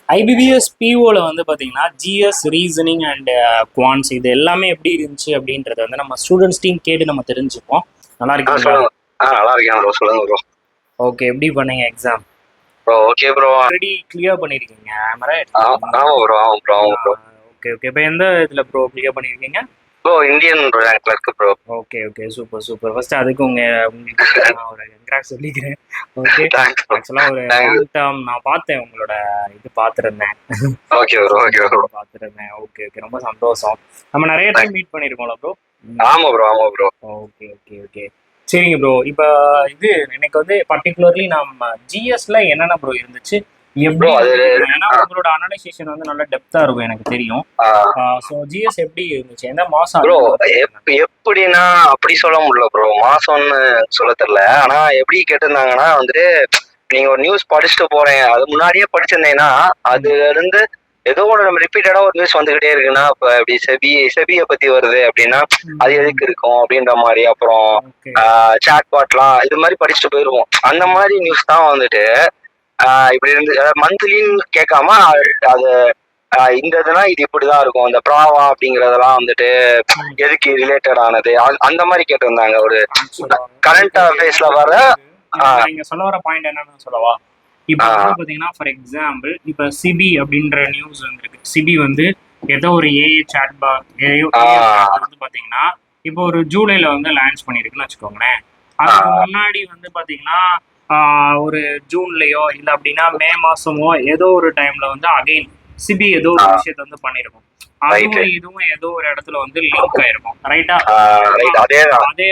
IBPS பிஓல வந்து பார்த்தீங்கன்னா GS reasoning and quants இது எல்லாமே எப்படி இருந்துச்சு அப்படின்றத வந்து நம்ம ஸ்டூடெண்ட்ஸ் டீம் கேட்டு நம்ம தெரிஞ்சுப்போம். நல்லா இருக்கீங்களா? நல்லா இருக்கேன் ப்ரோ. சொல்லுங்க ப்ரோ. ஓகே, எப்படி பண்ணீங்க exam? Bro okay bro. Already clear பண்ணிருக்கீங்க. ஆமா ப்ரோ. Okay okay. இப்போ எந்த இதுல ப்ரோ கிளியர் பண்ணிருக்கீங்க? ப்ரோ இந்தியன் ரேங்க்ல இருக்கு bro. Okay okay, super super. First அதுக்கு உங்களுக்கு ஒரு கங்க்ராட்ஸ் சொல்லிக்கிறேன். ஓகே, ஆக்சுவலா ஒரு லாங் டேர்ம் நான் பார்த்தேன், உங்களோட இது பார்த்துருந்தேன். Okay bro. Okay bro. பார்த்துருந்தேன். ஓகே ஓகே, ரொம்ப சந்தோஷம். நம்ம நிறைய டைம் மீட் பண்ணிருக்கோம்ல ப்ரோ? ஆமா ப்ரோ. ஓகே ஓகே ஓகே, சரிங்க ப்ரோ. இப்போ இது எனக்கு வந்து பர்டிகுலர்லி நம்ம ஜிஎஸ்ல என்னென்ன ப்ரோ இருந்துச்சு, எப்படி? ஏன்னா உங்களோட அனலைசேஷன் வந்து நல்ல டெப்தா இருக்கும் எனக்கு தெரியும். சோ ஜிஎஸ் எப்படி இருந்துச்சு, எந்த மாசம் ப்ரோ? எப்படின்னா அப்படி சொல்ல முடியல ப்ரோ, மாசம்னு சொல்ல தெரியல. ஆனா எப்படி கேட்டிருந்தாங்கன்னா வந்துட்டு நீங்க ஒரு நியூஸ் படிச்சுட்டு போறேன், அது முன்னாடியே படிச்சிருந்தீங்கன்னா அதுல இருந்து ஏதோ ஒன்று நம்ம ரிப்பீட்டடா ஒரு நியூஸ் வந்துகிட்டே இருக்குன்னா, இப்ப இப்படி செபியை பத்தி வருது அப்படின்னா அது எதுக்கு இருக்கும் அப்படின்ற மாதிரி, அப்புறம் சாட் பாட்லாம் இது மாதிரி படிச்சுட்டு போயிருவோம். அந்த மாதிரி நியூஸ் தான் வந்துட்டு இப்படி இருந்து மந்த்லின்னு கேட்காம அது இந்த இதெல்லாம் இது இப்படிதான் இருக்கும், இந்த ப்ராவா அப்படிங்கறதெல்லாம் வந்துட்டு எதுக்கு ரிலேட்டட் ஆனது அந்த மாதிரி கேட்டிருந்தாங்க. ஒரு கரண்ட் அஃபேர்ஸ்ல வர நீங்க சொல்ல வர பாயிண்ட் என்னன்னு சொல்லவா? இப்போ வந்து பாத்தீங்கன்னா ஃபார் எக்ஸாம்பிள் இப்போ சிபி அப்படின்ற நியூஸ் வந்துருக்கு. சிபி வந்து ஏதோ ஒரு ஏஐ சாட் பாட் வந்து பாத்தீங்கன்னா இப்போ ஒரு ஜூலைல வந்து லான்ச் பண்ணிருக்குன்னு வச்சுக்கோங்களேன். அதுக்கு முன்னாடி வந்து பாத்தீங்கன்னா ஒரு ஜூன்லயோ இல்லை அப்படின்னா மே மாசமோ ஏதோ ஒரு டைம்ல வந்து அகைன் சிபி ஏதோ ஒரு விஷயத்த வந்து பண்ணிருக்கும். அதுவும் இதுவும் ஏதோ ஒரு இடத்துல வந்து லிங்க் ஆயிருக்கும். ரைட்டா?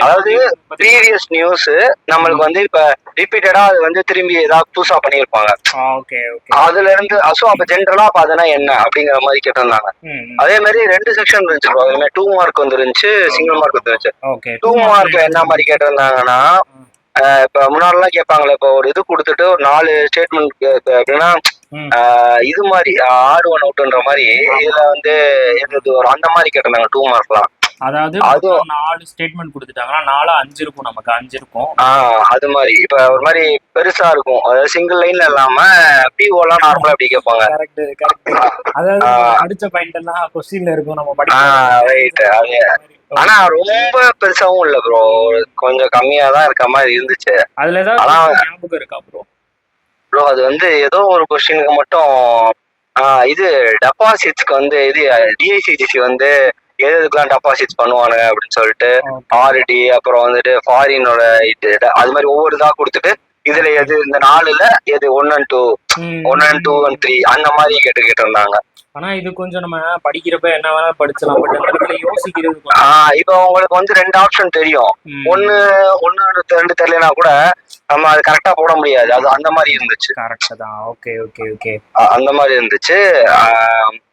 அதாவது ப்ரீவியஸ் நியூஸ் நம்மளுக்கு வந்து இப்ப ரிப்பீட்டடா அது வந்து திரும்பி ஏதாவது புதுசா பண்ணிருப்பாங்க. ஓகே ஓகே, அதுல இருந்து சோ அப்ப ஜென்ரலா அப்ப அதனா என்ன அப்படிங்கிற மாதிரி கேட்டிருந்தாங்க. அதே மாதிரி 2 செக்ஷன் இருந்துச்சு. அதுல 2 மார்க் வந்துருந்துச்சு, சிங்கிள் மார்க் வந்துருந்துச்சு. 2 மார்க்ல என்ன மாதிரி கேட்டிருந்தாங்கன்னா, இப்ப முன்னாடிலாம் கேட்பாங்களே, இப்போ ஒரு இது கொடுத்துட்டு ஒரு 4 ஸ்டேட்மெண்ட் எப்படின்னா இது மாதிரி ஆடு ஒன் அவுட்ன்ற மாதிரி இதுல வந்து அந்த மாதிரி கேட்டிருந்தாங்க 2 மார்க்லாம். அதாவது அது 4 ஸ்டேட்மெண்ட் கொடுத்துட்டாங்கன்னா 4 5 இருக்கும், நமக்கு 5 இருக்கும். அது மாதிரி இப்ப ஒரு மாதிரி பெருசா இருக்கும், அதாவது சிங்கிள் லைன்ல இல்லாம பிஓ எல்லாம் நார்மலா அப்படி கேட்பாங்க. Correct correct. அதாவது அடிச்ச பாயிண்ட் எல்லாம் क्वेश्चनல இருக்கும், நம்ம ரைட். அது ஆனா ரொம்ப பெருசாவும் இல்ல ப்ரோ, கொஞ்சம் கம்மியா தான் இருக்க மாதிரி இருந்துச்சு. அதுல ஏதாவது ஞாபகம் இருக்கா ப்ரோ? ப்ரோ அது வந்து ஏதோ ஒரு கொஸ்டினுக்கு மட்டும் இது டெபாசிட்ஸ்க்கு வந்து இது டிஐசிஜிசி வந்து எதுக்கெல்லாம் டெபாசிட்ஸ் பண்ணுவாங்க அப்படின்னு சொல்லிட்டு ஆர்டி, அப்புறம் வந்துட்டு ஃபாரினோட இது அது மாதிரி ஒவ்வொரு இதா கொடுத்துட்டு இதுல எது இந்த 4ல எது 1 and 2 1 and 2 and 3 அந்த மாதிரி கேட்டு இருந்தாங்க. ஆனா இது கொஞ்சம் நம்ம படிக்கிறப்ப என்ன வேணா படிச்சலாம், பட் அந்த இடத்துல யோசிக்கிறது. இப்போ உங்களுக்கு வந்து 2 ஆப்ஷன் தெரியும், ஒன்னு 2 தெரியலனா கூட நம்ம அது கரெக்டா போட முடியாது. அது அந்த மாதிரி இருந்துச்சு. கரெக்ட் தான். ஓகே ஓகே ஓகே, அந்த மாதிரி இருந்துச்சு.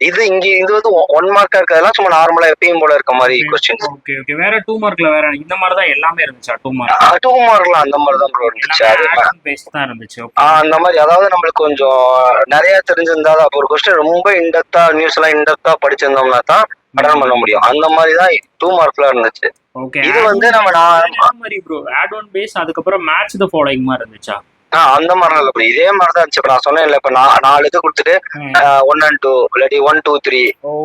இது இங்க இது வந்து 1 மார்க்கா இருக்கிறதெல்லாம் சும்மா நார்மலா எப்பயும் போல இருக்க மாதிரி क्वेश्चंस. Okay okay. வேற 2 மார்க்ல வேற இந்த மாதிரி தான் எல்லாமே இருந்துச்சா? 2 மார்க் 2 மார்க்ல அந்த மாதிரி தான் ப்ரோ இருந்துச்சு. அது பேஸ் தான் இருந்துச்சு. அந்த மாதிரி அதாவது நம்மளுக்கு கொஞ்சம் நிறைய தெரிஞ்சிருந்தா அப்போ ஒரு क्वेश्चन ரொம்ப இன்டெப்தா நியூஸ் எல்லாம் இன்டெப்தா படிச்சிருந்தோம்னா தான் அட்டன் பண்ண முடியும். அந்த மாதிரி தான் 2 மார்க்ல இருந்துச்சு. ஓகே. இது வந்து நம்ம மாதிரி ப்ரோ ஆட் ஒன் பேஸ் அதுக்கப்புறம் மேட்ச் தி ஃபாலோயிங் மாதிரி இருந்துச்சா? அந்த மாதிரி இல்ல ப்ரோ, இதே மாதிரி தான் இருந்துச்சு. நான் சொன்னேன் இல்ல, இப்ப 4 இது கொடுத்துட்டு 1 and 2 இல்லாட்டி 1 2 3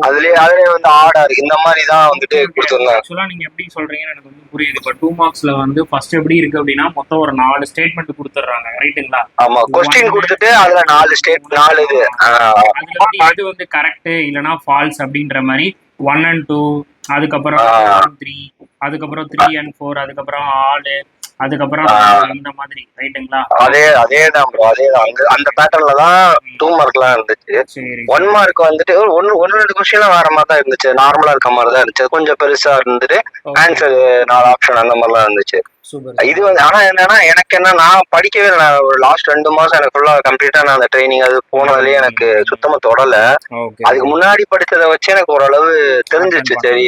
அதுலயே வந்து ஆர்டா இருக்கு, இந்த மாதிரி தான் வந்துட்டு கொடுத்துருந்தாங்க. ஆக்சுவலா நீங்க எப்படி சொல்றீங்கன்னு எனக்கு வந்து புரியுது. இப்ப 2 மார்க்ஸ்ல வந்து ஃபர்ஸ்ட் எப்படி இருக்கு அப்படின்னா மொத்தம் ஒரு 4 ஸ்டேட்மெண்ட் கொடுத்துறாங்க, ரைட்டுங்களா? ஆமா, क्वेश्चन கொடுத்துட்டு அதுல 4 ஸ்டேட் 4 இது அதுல எது வந்து கரெக்ட் இல்லனா ஃபால்ஸ் அப்படின்ற மாதிரி 1 and 2 அதுக்கப்புறம் 3 அதுக்கப்புறம் 3 and 4 அதுக்கப்புறம் ஆல் அதுக்கப்புறம் இந்த மாதிரி, ரைட்டுங்களா? அதேதான் ப்ரோ, அதேதான். அந்த பேட்டர்ன்ல தான் 2 மார்க்லாம் இருந்துச்சு. 1 மார்க் வந்துட்டு ஒன்னு 2 क्वेश्चन வேற மாதிரி தான் இருந்துச்சு, நார்மலா இருக்க மாதிரி தான் இருந்துச்சு. கொஞ்சம் பெருசா இருந்துட்டு ஆன்சர் 4 ஆப்ஷன் அந்த மாதிரிலாம் இருந்துச்சு. இது வந்து ஆனா என்னன்னா எனக்கு என்ன, நான் படிக்கவே இல்லை. ஒரு லாஸ்ட் 2 மாசம் எனக்கு ஃபுல்லா கம்ப்ளீட்டா நான் அந்த ட்ரைனிங் அது போனதுலயே எனக்கு சுத்தமா தொடல. அதுக்கு முன்னாடி படிச்சதை வச்சு எனக்கு ஓரளவு தெரிஞ்சிச்சு. சரி,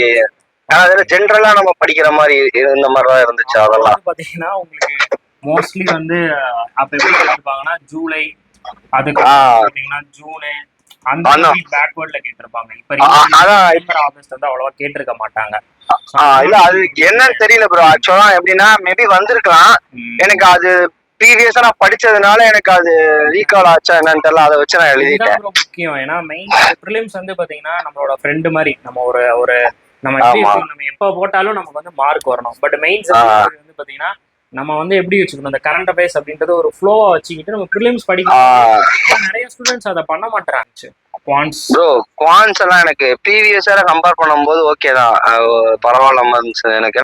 அதுல ஜென்ரலா நம்ம படிக்கிற மாதிரி இந்த மாதிரிதான் இருந்துச்சு. அதெல்லாம் பாத்தீங்கன்னா உங்களுக்கு மோஸ்ட்லி வந்து அப்ப எப்படி கேட்டிருப்பாங்கன்னா ஜூலை, அதுக்கு பாத்தீங்கன்னா ஜூனு அந்த மாதிரி பேக்வர்ட்ல கேட்டிருப்பாங்க. இப்ப ஆகஸ்ட் வந்து அவ்வளவா கேட்டிருக்க மாட்டாங்க. இல்ல அது என்னன்னு தெரியல ப்ரோ. ஆக்சுவலா எப்படின்னா மேபி வந்திருக்கலாம், எனக்கு அது ப்ரீவியஸா நான் படிச்சதுனால எனக்கு அது ரீகால் ஆச்சா என்னன்னு தெரியல, அதை வச்சு நான் எழுதிட்டேன். இதுதான் ரொம்ப முக்கியம். ஏன்னா மெயின் ப்ரிலிம்ஸ் வந்து பாத்தீங்கன்னா நம்மளோட ஃப்ரெண்டு மாதிரி. நம்ம ஒரு ஒரு நம்ம எப்படி ஆமா. நம்ம எப்ப போட்டாலும் நமக்கு வந்து மார்க் வரணும். பட் மெயின்ஸ் வந்து பாத்தீங்கன்னா நம்ம வந்து எப்படி வச்சுக்கணும், இந்த கரண்ட் அஃபேர்ஸ் அப்படின்றது ஒரு ஃப்ளோவா வச்சுக்கிட்டு நம்ம ப்ரிலிம்ஸ் படிக்கணும். நிறைய ஸ்டூடெண்ட்ஸ் அதை பண்ண மாட்டாங்க. குவான்ஸ் ப்ரோ, குவான்ஸ் எல்லாம் எனக்கு ப்ரீவியஸா கம்பேர் பண்ணும்போது ஓகே தான், பரவாயில்லாம இருந்துச்சு. எனக்கு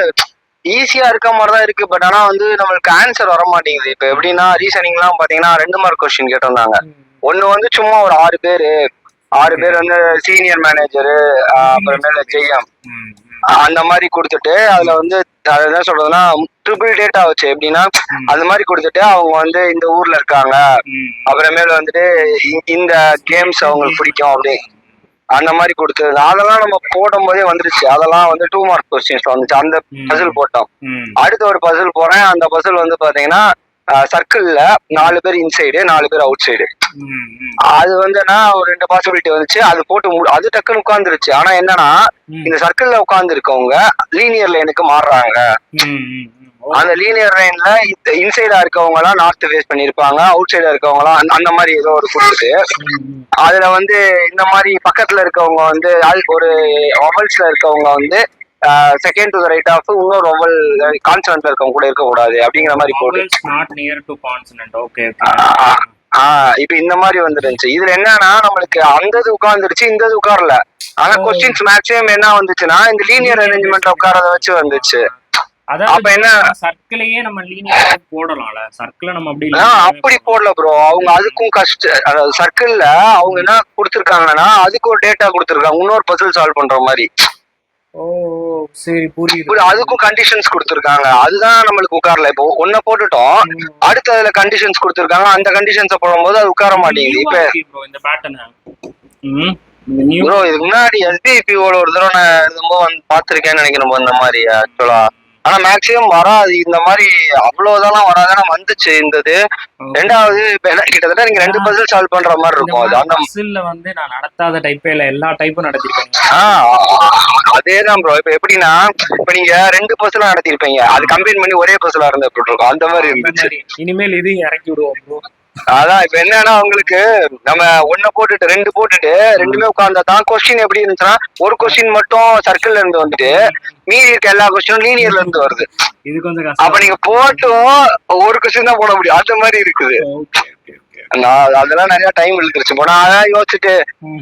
ஈஸியா இருக்க மாதிரி தான் இருக்கு. பட் ஆனா வந்து நம்மளுக்கு ஆன்சர் வர மாட்டேங்குது. இப்ப எப்படின்னா ரீசனிங்லாம் பாத்தீங்கன்னா 2 மார்க் கொஸ்டின் கேட்டிருந்தாங்க. ஒண்ணு வந்து சும்மா ஒரு 6 பேர் வந்து சீனியர் மேனேஜரு, அப்புறமேல ஜெயம் அந்த மாதிரி கொடுத்துட்டு அதுல வந்து அது என்ன சொல்றதுன்னா ட்ரிபிள் டேட்டா வச்சு எப்படின்னா அந்த மாதிரி கொடுத்துட்டு அவங்க வந்து இந்த ஊர்ல இருக்காங்க, அப்புறமேல வந்துட்டு இந்த கேம்ஸ் அவங்களுக்கு பிடிக்கும் அப்படி அந்த மாதிரி கொடுத்தது. அதெல்லாம் நம்ம போடும் போதே வந்துருச்சு. அதெல்லாம் வந்து 2 மார்க் கொஸ்டின்ஸ் வந்துச்சு. அந்த பசில் போட்டோம். அடுத்த ஒரு பசில் போறேன். அந்த பசில் வந்து பாத்தீங்கன்னா சர்க்கிள்ல 4 பேர் இன்சைடு 4 பேர் அவுட் சைடு. அது வந்து ஒரு 2 பாசிபிலிட்டி வந்துச்சு. அது போட்டு அது டக்குன்னு உட்கார்ந்துருச்சு. ஆனா என்னன்னா இந்த சர்க்கிள்ல உட்கார்ந்து இருக்கவங்க லீனியர் லைனுக்கு மாறுறாங்க. அந்த லீனியர் லைன்ல இன்சைடா இருக்கவங்க எல்லாம் நார்த் ஃபேஸ் பண்ணிருப்பாங்க, அவுட் சைடா இருக்கவங்க எல்லாம் அந்த மாதிரி ஏதோ ஒரு கொடுத்து அதுல வந்து இந்த மாதிரி பக்கத்துல இருக்கவங்க வந்து ஒரு ஒவல்ஸ்ல இருக்கவங்க வந்து second to the right of இன்னொரு ஒவல் கான்சனன்ட்ல இருக்கவங்க கூட இருக்க கூடாது அப்படிங்கிற மாதிரி போடு. இப்ப இந்த மாதிரி வந்துருந்துச்சு. இதுல என்னன்னா நம்மளுக்கு அந்த இது உட்கார்ந்துருச்சு, இந்த இது உட்காரல. ஆனா கொஸ்டின்ஸ் மேக்ஸிமம் என்ன வந்துச்சுன்னா இந்த லீனியர் அரேஞ்ச்மெண்ட்ல உட்காரத வச்சு வந்துச்சு. அப்ப என்ன சர்க்கிளையே நம்ம லீனியரா போடலாம்ல, சர்க்கிள் நம்ம அப்படி போடல ப்ரோ. அவங்க அதுக்கும் அதாவது சர்க்கிள்ல அவங்க என்ன கொடுத்திருக்காங்கன்னா அதுக்கு ஒரு டேட்டா கொடுத்திருக்காங்க, இன்னொரு பசில் சால்வ் பண்ற மாதிரி. சரி புரியுது. அதுக்கும் கண்டிஷன்ஸ் கொடுத்திருக்காங்க. அதுதான் நம்மளுக்கு உட்காரல. இப்போ ஒன்ன போட்டுட்டோம், அடுத்து அதுல கண்டிஷன்ஸ் கொடுத்திருக்காங்க. அந்த கண்டிஷன்ஸை போடும்போது அது உட்கார மாட்டேங்குது. இப்ப இந்த பேட்டர்ன் ப்ரோ இதுக்கு முன்னாடி SBIPOல ஒரு தடவை நான் எழுதும்போது பாத்திருக்கேன்னு நினைக்கிறேன் இந்த மாதிரி ஆக்சுவலா. ஆனா மேக்சிமம் வராது இந்த மாதிரி, அவ்வளவுதான் வராதுன்னா வந்துச்சு இருந்தது. ரெண்டாவது கிட்டத்தட்ட நீங்க 2 பசில் சால்வ் பண்ற மாதிரி இருக்கும். அது அந்த பசில்ல வந்து நான் நடத்தாத டைப்பே இல்ல, எல்லா டைப்பும் நடத்திருக்கேன். அதேதான் ப்ரோ. இப்ப எப்படின்னா இப்ப நீங்க 2 பசிலா நடத்திருப்பீங்க, அது கம்பைன் பண்ணி ஒரே பசிலா இருந்தா எப்படி இருக்கும், அந்த மாதிரி இருந்துச்சு. இனிமேல் இது இறக்கி விடுவோம் ப்ரோ. அதான் இப்ப என்னன்னா உங்களுக்கு நம்ம 1 போட்டுட்டு 2 போட்டுட்டு 2மே உட்கார்ந்தா தான் கொஸ்டின் எப்படி இருந்துச்சுன்னா ஒரு கொஸ்டின் மட்டும் சர்க்கிள்ல இருந்து வந்துட்டு மீதி இருக்க எல்லா கொஸ்டினும் லீனியர்ல இருந்து வருது. இது கொஞ்சம் அப்ப நீங்க போட்டும் ஒரு கொஸ்டின் தான் போட முடியும், அந்த மாதிரி இருக்குது. அதெல்லாம் நிறைய டைம் இழுத்துருச்சு. நான் அதான் யோசிச்சுட்டு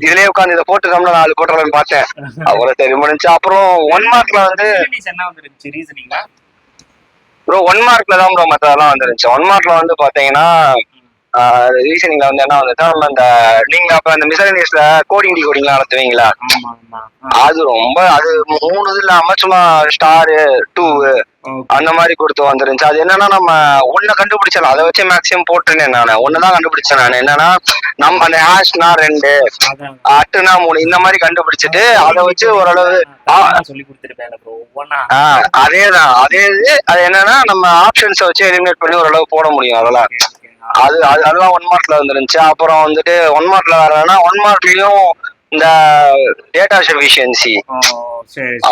இதுலயே உட்காந்து இதை போட்டுட்டோம்னா 4 போட்டுறேன்னு பார்த்தேன். அவ்வளவு சரி முடிஞ்சு. அப்புறம் 1 மார்க்ல வந்து ப்ரோ 1 மார்க்ல தான் ப்ரோ மத்ததெல்லாம் வந்துருச்சு. 1 மார்க்ல வந்து பாத்தீங்கன்னா ரீசனிங்ல வந்து என்ன வந்துட்டா நம்ம இந்த நீங்க அப்ப அந்த மிஸ்செலேனியஸ்ல கோடிங் டிகோடிங்லாம் நடத்துவீங்களா, அது ரொம்ப அது 3 இது இல்லாம சும்மா ஸ்டாரு 2 அந்த மாதிரி கொடுத்து வந்துருந்துச்சு. அது என்னன்னா நம்ம ஒன்ன கண்டுபிடிச்சலாம், அதை வச்சு மேக்ஸிமம் போட்டுருந்தேன். நான் ஒண்ணுதான் கண்டுபிடிச்சேன். நான் என்னன்னா நம்ம அந்த ஹேஷ்னா 2 அட்டுனா 3 இந்த மாதிரி கண்டுபிடிச்சிட்டு அதை வச்சு ஓரளவு சொல்லி கொடுத்துருப்பேன். அதேதான் அதே இது. அது என்னன்னா நம்ம ஆப்ஷன்ஸை வச்சு எலிமினேட் பண்ணி ஓரளவு போட முடியும். அதெல்லாம் அதெல்லாம் 1 மார்க்ல வந்துருந்துச்சு. அப்புறம் வந்துட்டு 1 மார்க்ல வேறனா 1 மார்க்லயும் இந்த டேட்டா சஃபிஷியன்சி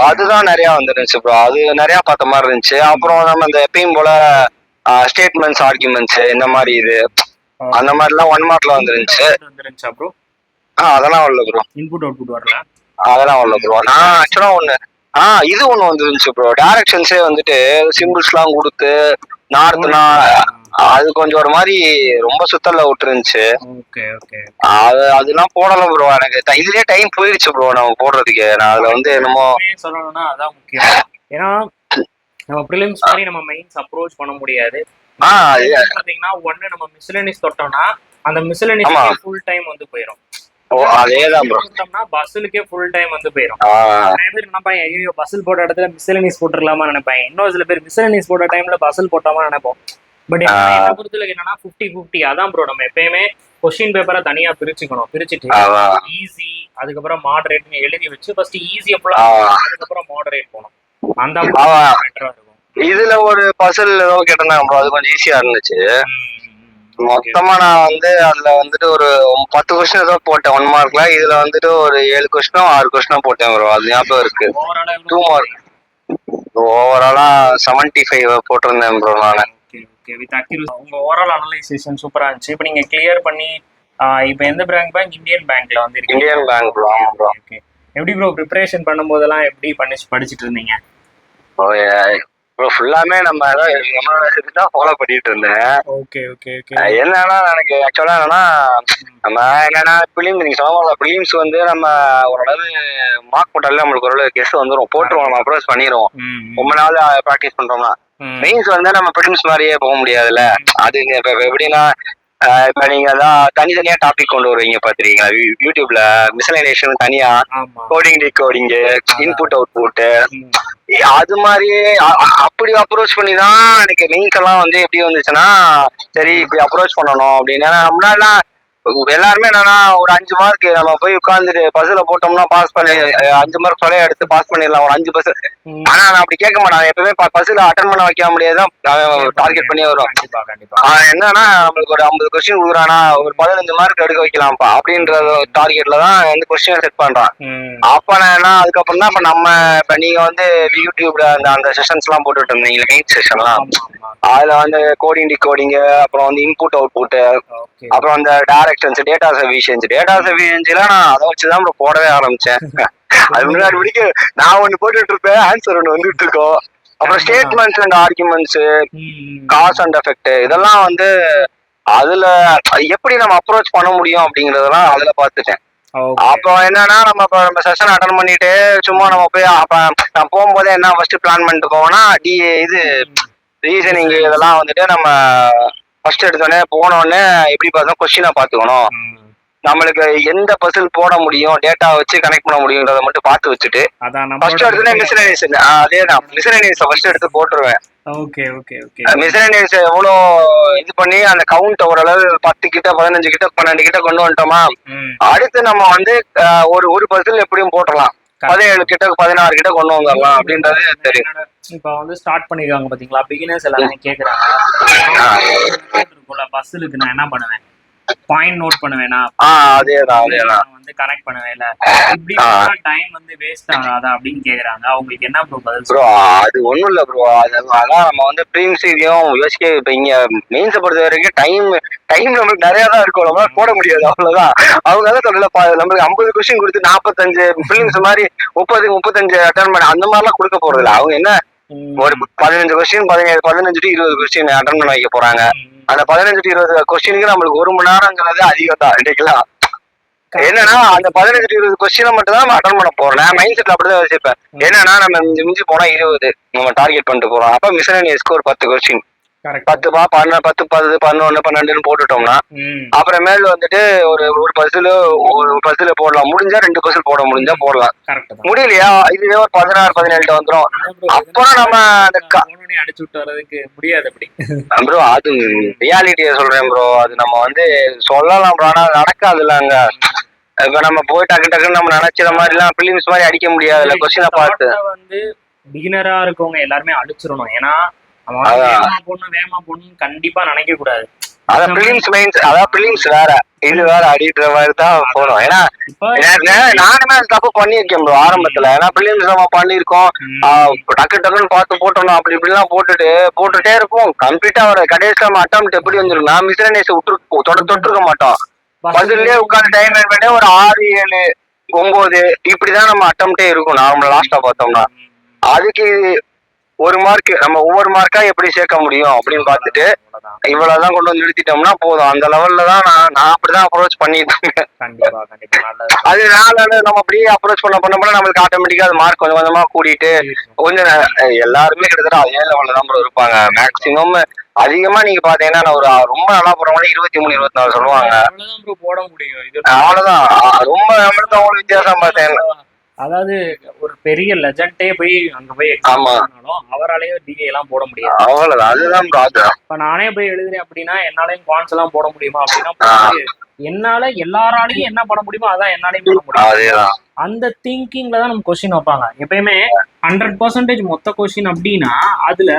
அதுதான் நிறைய வந்துருந்துச்சு ப்ரோ. அது நிறைய பார்த்த மாதிரி இருந்துச்சு. அப்புறம் நம்ம இந்த எப்பயும் போல ஸ்டேட்மெண்ட்ஸ் ஆர்குமெண்ட்ஸ் இந்த மாதிரி இது அந்த மாதிரிலாம் 1 மார்க்ல வந்துருந்துச்சு. அதெல்லாம் வரல ப்ரோ. இன்புட் அவுட்புட் வரல, அதெல்லாம் வரல ப்ரோ. நான் ஆக்சுவலா இது ஒண்ணு வந்துருந்துச்சு ப்ரோ. டைரக்ஷன்ஸே வந்துட்டு சிம்பிள்ஸ் எல்லாம் கொடுத்து நார்த்னா அது கொஞ்சம் ஒரு மாதிரி ரொம்ப சுத்தல்ல விட்டுருந்துச்சு. அதெல்லாம் போடல ப்ரோ. எனக்கு இதுலயே டைம் போயிடுச்சு ப்ரோ நம்ம போடுறதுக்கு. நான் அதுல வந்து என்னமோ சொல்லணும்னா அதான் முக்கியம். ஏன்னா நம்ம ப்ரிலிம்ஸ் மாதிரி நம்ம மெயின்ஸ் அப்ரோச் பண்ண முடியாது. பாத்தீங்கன்னா ஒண்ணு நம்ம மிஸ்செலேனியஸ் தொட்டோம்னா அந்த மிஸ்செலேனியஸ் ஃபுல் டைம் வந்து போயிடும். அதேதான் ப்ரோ. பஸ்ஸுக்கே ஃபுல் டைம் வந்து போயிடும். நிறைய பேர் நினைப்பாங்க ஐயோ பஸ்ஸில் போட்ட இடத்துல மிஸ்செலேனியஸ் போட்டுடலாமா நினைப்பாங்க. இன்னொரு சில பேர் மிஸ்செலேனியஸ் போட்ட டைம்ல பஸ்ஸில் போட்டாமா நினைப்போம். பட் என்ன பொறுத்தவரைக்கும் என்னன்னா 50-50 அதான் ப்ரோ. நம்ம எப்பயுமே கொஸ்டின் பேப்பரை தனியா பிரிச்சுக்கணும். பிரிச்சுட்டு ஈஸி அதுக்கப்புறம் மாடரேட்னு எழுதி வச்சு ஃபர்ஸ்ட் ஈஸியா அதுக்கப்புறம் மாடரேட் போகணும். அந்த பெட்டரா இருக்கும். இதுல ஒரு பசில் ஏதோ கேட்டிருந்தாங்க ப்ரோ, அது கொஞ்சம் ஈஸியா இருந்துச்சு. மொத்தமா நான் வந்து அதுல வந்துட்டு ஒரு 10 கொஸ்டின் ஏதோ போட்டேன் 1 மார்க்ல. இதுல வந்துட்டு ஒரு 7 கொஸ்டினோ 6 கொஸ்டினோ போட்டேன் ப்ரோ. அது ஞாபகம் இருக்கு. 2 மார்க் ஓவராலா 75 போட்டிருந்தேன் ப்ரோ நானு. Okay with accuracy. உங்க ஓவரால் அனலைசேஷன் சூப்பரா இருந்துச்சு. இப்போ நீங்க கிளியர் பண்ணி இப்போ எந்த பேங்க் இந்தியன் பேங்க்ல வந்து இருக்கீங்க. Indian bank bro. ஆமா ப்ரோ. ஓகே எப்படி ப்ரோ ப்ரிப்பரேஷன் பண்ணும்போதெல்லாம் எப்படி படிச்சுட்டு இருந்தீங்க? ப்ரோ ஃபுல்லாமே நம்ம நம்மளோட தான் ஃபாலோ பண்ணிட்டு இருந்தேன். Okay okay okay. என்னன்னா எனக்கு ஆக்சுவலா என்னன்னா நம்ம என்னன்னா நீங்க சொன்ன பிலிம்ஸ் வந்து நம்ம ஓரளவு மார்க் போட்டாலே நம்மளுக்கு ஓரளவு கெஸ் வந்துடும், போட்டுருவோம், நம்ம அப்ரோச் பண்ணிடுவோம். ரொம்ப நாள் ப்ராக்டிஸ் பண்றோம்னா மெயின்ஸ் வந்து நம்ம பிலிம்ஸ் மாதிரியே போக முடியாதுல்ல. அது இப்ப எப்படின்னா இப்ப நீங்க தான் தனித்தனியா டாபிக் கொண்டு வருவீங்க பாத்துருக்கீங்களா யூடியூப்ல, மிஸ்லனேஷன் தனியா, கோடிங் டிகோடிங், இன்புட் அவுட்புட், அது மாதிரி அப்படி அப்ரோச் பண்ணி தான் எனக்கு மெயின்ஸ் எல்லாம் வந்து எப்படி வந்துச்சுன்னா சரி இப்படி அப்ரோச் பண்ணணும் அப்படின்னு. முன்னாடிலாம் எல்லாருமே என்னன்னா ஒரு 5 மார்க் நம்ம போய் உட்காந்துட்டு பஸ்ல போட்டோம்னா பாஸ் பண்ணி 5 மார்க் சொல்ல எடுத்து பாஸ் பண்ணிடலாம் ஒரு 5 பஸ். ஆனா நான் அப்படி கேட்க மாட்டேன். எப்பவுமே பஸ்ல அட்டன் பண்ண வைக்க முடியாதுதான் டார்கெட் பண்ணி வரும். என்னன்னா நம்மளுக்கு ஒரு 50 கொஸ்டின் கொடுக்குறானா ஒரு 15 மார்க் எடுக்க வைக்கலாம்ப்பா அப்படின்ற டார்கெட்ல தான் வந்து கொஸ்டின் செட் பண்றான். அப்ப நான் என்ன அதுக்கப்புறம் தான் இப்ப நம்ம இப்ப நீங்க வந்து யூடியூப்ல அந்த செஷன்ஸ் எல்லாம் போட்டுட்டு இருந்தீங்க மெயின் செஷன்லாம், அதுல வந்து கோடிங் டிகோடிங், அப்புறம் வந்து இன்புட் அவுட்புட், அப்புறம் அந்த டைரக்ஷன்ஸ், டேட்டா சஃபிஷியன்சிலாம் நான் அதை வச்சுதான் போடவே ஆரம்பிச்சேன். அது முன்னாடி முடிக்க நான் ஒண்ணு போட்டுட்டு இருப்பேன், ஆன்சர் ஒண்ணு வந்துட்டு இருக்கோம். அப்புறம் statements and arguments, cause and effect, இதெல்லாம் வந்து அதுல எப்படி நம்ம அப்ரோச் பண்ண முடியும் அப்படிங்கறதெல்லாம் அதுல பாத்துட்டேன். அப்போ என்னன்னா நம்ம செஷன் அட்டன் பண்ணிட்டு சும்மா நம்ம போய் நான் போகும்போதே என்ன ஃபர்ஸ்ட் பிளான் பண்ணிட்டு போவோம்னா இது ரீசனிங் இதெல்லாம் வந்துட்டு நம்ம ஃபர்ஸ்ட் எடுத்தோடனே போனோடனே எப்படி பார்த்தா கொஸ்டினை பார்த்துக்கணும், நம்மளுக்கு எந்த பசில் போட முடியும், டேட்டா வச்சு கனெக்ட் பண்ண முடியும்ன்றத மட்டும் பார்த்து வச்சுட்டு ஃபர்ஸ்ட் எடுத்தோடனே மிஸ்லனேஷன், அதேதான் மிஸ்லனேஷன் ஃபர்ஸ்ட் எடுத்து போட்டுருவேன். மிஸ்லனேஷன் எவ்வளோ இது பண்ணி அந்த கவுண்ட் ஓரளவு 10 கிட்ட 15 கிட்ட 12 கிட்ட கொண்டு வந்துட்டோமா, அடுத்து நம்ம வந்து ஒரு பசில் எப்படியும் போட்டுடலாம், 17 கிட்ட 16 கிட்ட கொண்டு வந்துடலாம் அப்படின்றது தெரியும். இப்ப வந்து ஸ்டார்ட் பண்ணிருக்காங்க பாத்தீங்களா, பிகினர்ஸ் எல்லாமே கேக்குறாங்க பஸ்ஸுக்கு நான் என்ன பண்ணுவேன், பாயிண்ட் நோட் பண்ணுவேனா, அதேதான் வந்து கனெக்ட் பண்ணுவேன்ல, இப்படி டைம் வந்து வேஸ்ட் ஆகாதா அப்படின்னு கேக்குறாங்க. அவங்களுக்கு என்ன ப்ரோ பதில்? ப்ரோ அது ஒண்ணும் இல்ல ப்ரோ, அதான் நம்ம வந்து ப்ரீம்ஸ் இதையும் யோசிக்க. இப்ப இங்க மெயின்ஸை பொறுத்த வரைக்கும் டைம் நம்மளுக்கு நிறைய தான் இருக்கும், நம்மளால போட முடியாது, அவ்வளவுதான். அவங்க தான் சொல்லல நம்மளுக்கு 50 கொஸ்டின் கொடுத்து 45 பிலிம்ஸ் மாதிரி 35 அட்டன் பண்ண அந்த மாதிரிலாம் கொடுக்க போறது இல்லை. அவங்க என்ன ஒரு 15 கொஸ்டின் 15 to 20 கொஸ்டின் அட்டன் பண்ண வைக்க போறாங்க. அந்த 15 to 20 கொஸ்டினுக்கு நம்மளுக்கு 1 மணி நேரங்கிறது அதிகம் தான் இல்லைங்களா. என்னன்னா அந்த 15 to 20 கொஸ்டினை மட்டும் தான் நம்ம அட்டன் பண்ண போறோம். மைண்ட் செட்ல அப்படிதான் வச்சிருப்பேன். என்னன்னா நம்ம மிஞ்சி போனா 20 நம்ம டார்கெட் பண்ணிட்டு போறோம். அப்ப மிஸ்லனியஸ்க்கு ஒரு 10 கொஸ்டின் 10 10 10 11 12 போட்டுட்டோம்னா அப்புறமேல வந்துட்டு ஒரு பஸ்ல போடலாம். முடிஞ்சா 2 பஸ்ல போட முடிஞ்சா போடலாம், முடியலையா இதுவே ஒரு 16 17 வந்துடும். அப்புறம் நம்ம அடிச்சு விட்டு வர்றதுக்கு முடியாது அப்படி ப்ரோ. அது ரியாலிட்டியை சொல்றேன் ப்ரோ, அது நம்ம வந்து சொல்லலாம் ப்ரோ, ஆனா நடக்காதுல்ல. அங்க இப்ப நம்ம போய் டக்குன்னு நம்ம நினைச்சிற மாதிரி எல்லாம் பிலிம்ஸ் மாதிரி அடிக்க முடியாதுல்ல. கொஸ்டினை பார்த்து வந்து பிகினரா இருக்கவங்க எல்லாருமே அடிச்சிடணும். ஏன்னா வேகமா போடணும் கண்டிப்பா நினைக்க கூடாது. அதான் பிலிம்ஸ் வேற, இது வேற அடிக்கிற மாதிரி தான் போறோம். ஏன்னா நானுமே தப்பு பண்ணிருக்கேன் ப்ரோ ஆரம்பத்துல. ஏன்னா பிலிம்ஸ் நம்ம பண்ணிருக்கோம், டக்குன்னு பார்த்து போட்டோம், அப்படி இப்படிலாம் போட்டுட்டே இருப்போம். கம்ப்ளீட்டா வர கடைசியில நம்ம அட்டம் எப்படி வந்துருக்கும், நான் மிஸ்லனேஸ் தொட்டிருக்க மாட்டோம். பஸ்லயே உட்காந்து டைம் பண்ணி ஒரு 6 7 9 இப்படிதான் நம்ம அட்டம்ப்டே இருக்கும் நார்மலா. லாஸ்டா பார்த்தோம்னா அதுக்கு 1 மார்க் நம்ம ஒவ்வொரு மார்க்கா எப்படி சேர்க்க முடியும் அப்படின்னு பார்த்துட்டு இவ்வளவுதான் கொண்டு வந்து நிறுத்திட்டோம்னா போதும். அந்த லெவல்ல தான் நான் அப்படிதான் அப்ரோச் பண்ணிட்டு இருக்கேன். அதனால நம்ம அப்படியே அப்ரோச் பண்ண நம்மளுக்கு ஆட்டோமேட்டிக்கா அது மார்க் கொஞ்சம் கொஞ்சமா கூட்டிட்டு கொஞ்சம் எல்லாருமே கிட்டத்தட்ட அதே லெவல்ல தான் ப்ரோ இருப்பாங்க. மேக்சிமம் அதிகமா நீங்க பாத்தீங்கன்னா ஒரு ரொம்ப நல்லா போறவங்க 23 24 சொல்லுவாங்க. அவ்வளவுதான் ரொம்ப நம்மளுக்கு அவங்களுக்கு வித்தியாசம் பார்த்தேன். அதாவது ஒரு பெரிய லெஜண்டே போய் அங்க போய் அவராலேயே டிஏ எல்லாம் போட முடியாது. அவ்வளவுதான், அதுதான். இப்ப நானே போய் எழுதுறேன் அப்படின்னா என்னாலையும் குவான்ஸ் எல்லாம் போட முடியுமா அப்படின்னா என்னால எல்லாராலையும் என்ன பண்ண முடியுமோ அதான் என்னாலையும் பண்ண முடியும். அந்த திங்கிங்ல தான் நம்ம கொஸ்டின் வைப்பாங்க. எப்பயுமே 100% மொத்த கொஸ்டின் அப்படின்னா அதுல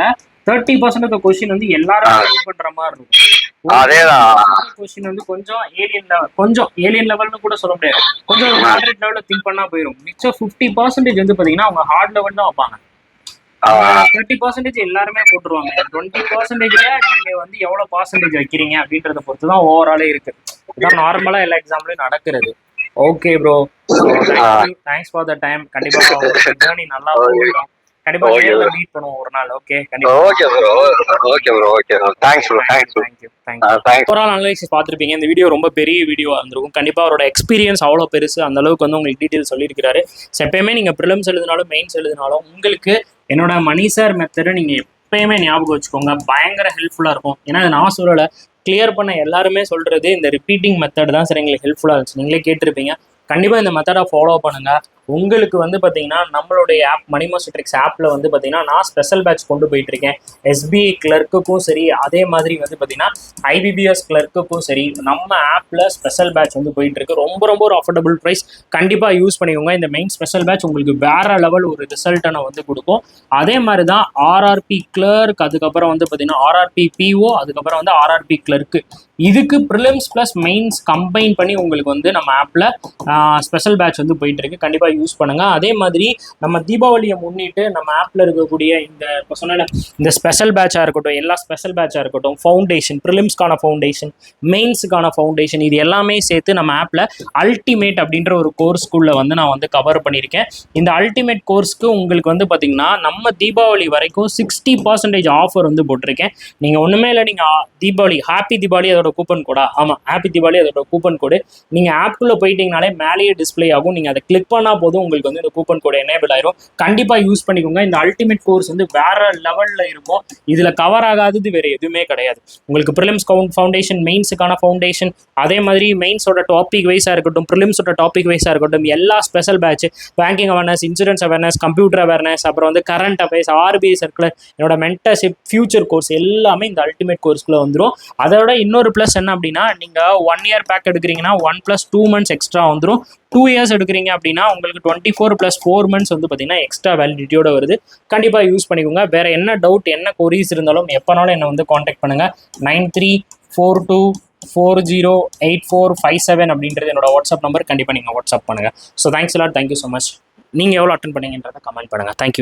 30% கொஸ்டின் வந்து எல்லாரும் பண்ற மாதிரி இருக்கும். கொஸ்டின் வந்து கொஞ்சம் ஏலியன் லெவல்னு கூட சொல்ல முடியாது, கொஞ்சம் மாடரேட் லெவல்ல திங்க் பண்ணா போயிடும். மிச்சம் 50% வந்து பாத்தீங்கன்னா அவங்க ஹார்ட் லெவல் தான் வைப்பாங்க. 30% எல்லாருமே போட்டுருவாங்க. 20%ல நீங்க வந்து எவ்வளவு பர்சன்டேஜ் வைக்கிறீங்க அப்படின்றத பொறுத்து தான் ஓவராலே இருக்கு. இதான் நார்மலா எல்லா எக்ஸாம்லயும் நடக்கிறது. Okay bro, thanks for the time. கண்டிப்பா ஜேர்னி நல்லா போகும். கண்டிப்பா நேர்ல மீட் பண்ணுவோம் ஒரு நாள். ஓகே, கண்டிப்பா. Okay bro. Thanks bro. Overall analysis பார்த்துருப்பீங்க. இந்த வீடியோ ரொம்ப பெரிய வீடியோவாக இருந்திருக்கும். கண்டிப்பாக அவரோட எக்ஸ்பீரியன்ஸ் அவ்வளோ பெருசு, அந்த அளவுக்கு வந்து உங்களுக்கு டீட்டெயில் சொல்லியிருக்காரு. எப்பயுமே நீங்கள் ப்ரிலிம்ஸ் எழுதினாலும் மெயின்ஸ் எழுதினாலும் உங்களுக்கு என்னோட மணி சார் மெத்தடை நீங்கள் எப்பயுமே ஞாபகம் வச்சுக்கோங்க. பயங்கர ஹெல்ப்ஃபுல்லாக இருக்கும். ஏன்னா நான் சொல்லலை, கிளியர் பண்ண எல்லாருமே சொல்கிறது இந்த ரிப்பீட்டிங் மெத்தட் தான் சார் எங்களுக்கு ஹெல்ப்ஃபுல்லாக இருந்துச்சு. நீங்களே கேட்டிருப்பீங்க. கண்டிப்பாக இந்த மெத்தடை ஃபாலோ பண்ணுங்கள். உங்களுக்கு வந்து பார்த்தீங்கன்னா நம்மளுடைய ஆப் மணி மாஸ்டர் ட்ரிக்ஸ் ஆப்பில் வந்து பார்த்தீங்கன்னா நான் ஸ்பெஷல் பேட்ச் கொண்டு போயிட்டு இருக்கேன். எஸ்பிஐ கிளர்க்குக்கும் சரி, அதே மாதிரி வந்து பார்த்தீங்கன்னா ஐபிபிஎஸ் கிளர்க்குக்கும் சரி நம்ம ஆப்பில் ஸ்பெஷல் பேட்ச் வந்து போயிட்டு இருக்கு. ரொம்ப ரொம்ப ஒரு அஃபோர்டபுள் ப்ரைஸ். கண்டிப்பாக யூஸ் பண்ணிக்கோங்க. இந்த மெயின் ஸ்பெஷல் பேட்ச் உங்களுக்கு வேற லெவல் ஒரு ரிசல்ட்டை வந்து கொடுக்கும். அதே மாதிரி தான் ஆர்ஆர்பி கிளர்க், அதுக்கப்புறம் வந்து பார்த்தீங்கன்னா ஆர்ஆர்பி பிஓ, அதுக்கப்புறம் வந்து ஆர்ஆர்பி கிளர்க்கு. இதுக்கு ப்ரிலிம்ஸ் ப்ளஸ் மெயின்ஸ் கம்பைன் பண்ணி உங்களுக்கு வந்து நம்ம ஆப்பில் ஸ்பெஷல் பேட்ச் வந்து போயிட்டு இருக்கு. கண்டிப்பாக யூஸ் பண்ணுங்க. அதே மாதிரி நம்ம தீபாவளியை முன்னிட்டு நம்ம ஆப்ல இருக்கக்கூடிய இந்த இப்போ சொன்ன இந்த ஸ்பெஷல் பேட்சா இருக்கட்டும், எல்லா ஸ்பெஷல் பேட்சா இருக்கட்டும், ஃபவுண்டேஷன், ப்ரிலிம்ஸ்க்கான ஃபவுண்டேஷன், மெயின்ஸுக்கான ஃபவுண்டேஷன், இது எல்லாமே சேர்த்து நம்ம ஆப்ல அல்டிமேட் அப்படின்ற ஒரு கோர்ஸ்குள்ள வந்து நான் வந்து கவர் பண்ணியிருக்கேன். இந்த அல்டிமேட் கோர்ஸ்க்கு உங்களுக்கு வந்து பார்த்தீங்கன்னா நம்ம தீபாவளி வரைக்கும் 60% ஆஃபர் வந்து போட்டிருக்கேன். நீங்க ஒண்ணுமே இல்லை, நீங்க தீபாவளி ஹாப்பி தீபாவளி அதோட கூப்பன் கோடா, ஆமா ஹாப்பி தீபாவளி அதோட கூப்பன் கோடு நீங்க ஆப்குள்ள போயிட்டீங்கனாலே மேலேயே டிஸ்பிளே ஆகும். நீங்க அதை கிளிக் பண்ணா போதும் உங்களுக்கு வந்து இந்த கூப்பன் கோட் எனேபிள் ஆயிரும். கண்டிப்பா யூஸ் பண்ணிக்கோங்க. இந்த அல்டிமேட் கோர்ஸ் வந்து வேற லெவல்ல இருக்கும். இதுல கவர் ஆகாதது வேற எதுவுமே கிடையாது. உங்களுக்கு ப்ரிலிம்ஸ் ஃபவுண்டேஷன், மெயின்ஸுக்கான ஃபவுண்டேஷன், அதே மாதிரி மெயின்ஸோட டாபிக் வைஸா இருக்கட்டும், ப்ரிலிம்ஸோட டாபிக் வைஸா இருக்கட்டும், எல்லா special batch, banking awareness, insurance awareness, computer awareness, அப்புறம் வந்து கரண்ட் அஃபேர்ஸ், ஆர்பிஐ சர்க்குலர், என்னோட மென்டர்ஷிப், ஃபியூச்சர் கோர்ஸ் எல்லாமே இந்த அல்டிமேட் கோர்ஸ்க்குள்ள வந்துடும். அதோட இன்னொரு ப்ளஸ் என்ன அப்படின்னா, நீங்க 1 இயர் பேக் எடுக்கிறீங்கன்னா 1 + 2 months எக்ஸ்ட்ரா வந்துடும். 2 years எடுக்கிறீங்க அப்படின்னா உங்களுக்கு 24 + 4 months வந்து பார்த்தீங்கன்னா எக்ஸ்ட்ரா வேலிடிட்டியோட வருது. கண்டிப்பாக யூஸ் பண்ணிக்கோங்க. வேற என்ன டவுட், என்ன கொரீஸ் இருந்தாலும் எப்போனாலும் என்னை வந்து காண்டாக்ட் பண்ணுங்க. 9342408457 அப்படின்றது என்னோட வாட்ஸ்அப் நம்பர். கண்டிப்பாக நீங்கள் வாட்ஸ்அப் பண்ணுங்க. So thanks lot, thank you so much. நீங்கள் எவ்வளோ அட்டன் பண்ணீங்கன்றதை கமெண்ட் பண்ணுங்க. தேங்க்யூ.